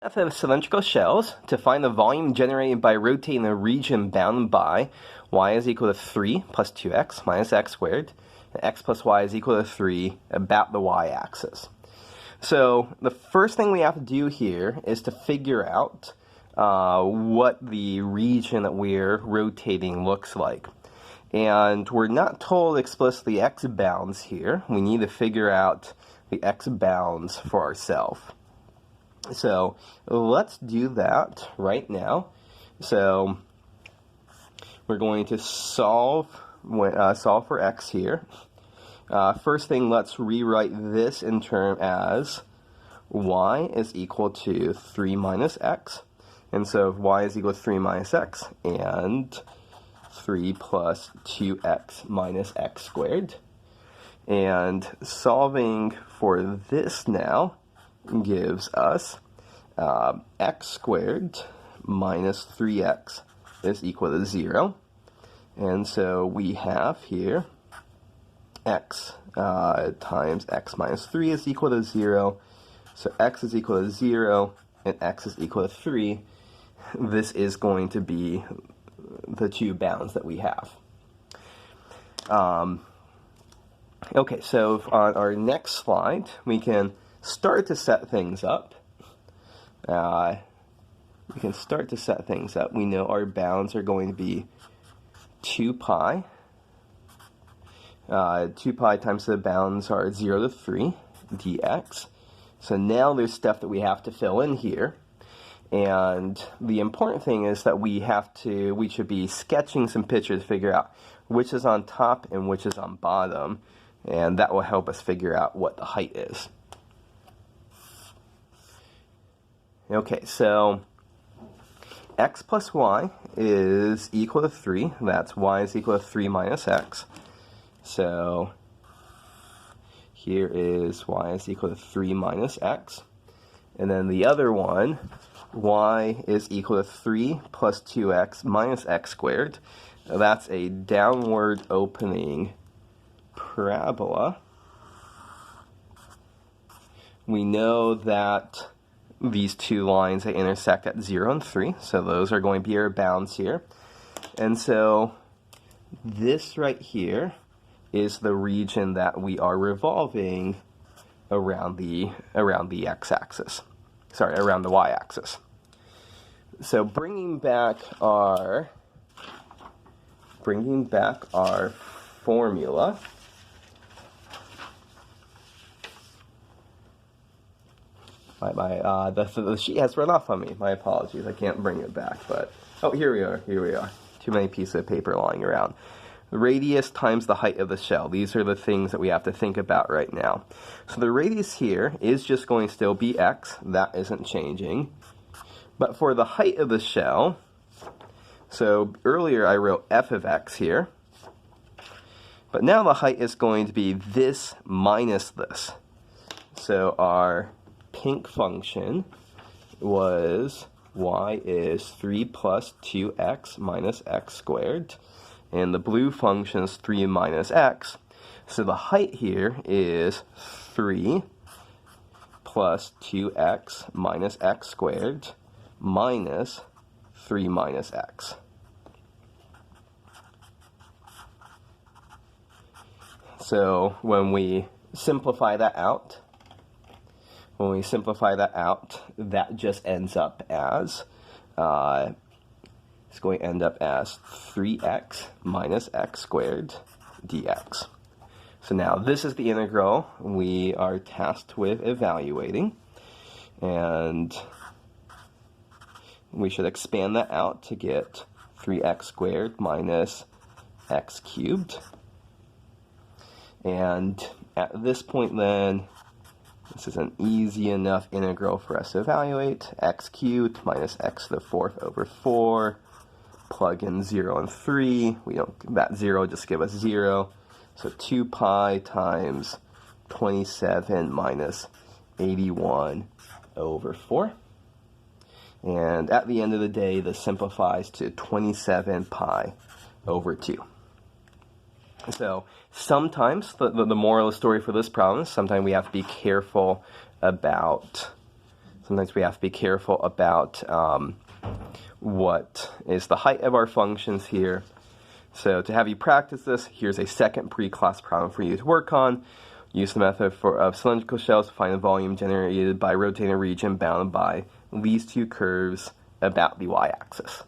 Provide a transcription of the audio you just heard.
Method of cylindrical shells to find the volume generated by rotating the region bounded by y is equal to 3 plus 2x minus x squared, and x plus y is equal to 3 about the y-axis. So the first thing we have to do here is to figure out what the region that we're rotating looks like. And we're not told explicitly x bounds here. We need to figure out the x bounds for ourselves. So let's do that right now. So we're going to solve for x here. First thing, let's rewrite this in term as y is equal to 3 minus x. And so y is equal to 3 minus x and 3 plus 2x minus x squared. And solving for this now gives us x squared minus 3x is equal to 0. And so we have here x times x minus 3 is equal to 0. So x is equal to 0 and x is equal to 3. This is going to be the two bounds that we have. Okay, so on our next slide, we can start to set things up. We know our bounds are going to be 2 pi. 2 pi times the bounds are 0 to 3 dx. So now there's stuff that we have to fill in here. And the important thing is that we should be sketching some pictures to figure out which is on top and which is on bottom. And that will help us figure out what the height is. Okay, so x plus y is equal to 3. That's y is equal to 3 minus x. So here is y is equal to 3 minus x. And then the other one, y is equal to 3 plus 2x minus x squared. That's a downward opening parabola. We know that these two lines, they intersect at 0 and 3, so those are going to be our bounds here. And so this right here is the region that we are revolving around the x-axis. Sorry, around the y-axis. So bringing back our formula. The sheet has run off on me. My apologies. I can't bring it back. But oh, here we are. Too many pieces of paper lying around. The radius times the height of the shell. These are the things that we have to think about right now. So the radius here is just going to still be x. That isn't changing. But for the height of the shell, so earlier I wrote f of x here. But now the height is going to be this minus this. So our pink function was y is 3 plus 2x minus x squared. And the blue function is 3 minus x. So the height here is 3 plus 2x minus x squared minus 3 minus x. So when we simplify that out, that just ends up as, it's going to end up as 3x minus x squared dx. So now this is the integral we are tasked with evaluating. And we should expand that out to get 3x squared minus x cubed. And at this point then, this is an easy enough integral for us to evaluate. X cubed minus x to the 4th over 4. Plug in 0 and 3. That 0 just give us 0. So 2 pi times 27 minus 81 over 4. And at the end of the day, this simplifies to 27 pi over 2. So sometimes, the moral of the story for this problem is sometimes we have to be careful about Sometimes we have to be careful about what is the height of our functions here. So to have you practice this, here's a second pre-class problem for you to work on. Use the method of cylindrical shells to find the volume generated by rotating a region bounded by these two curves about the y-axis.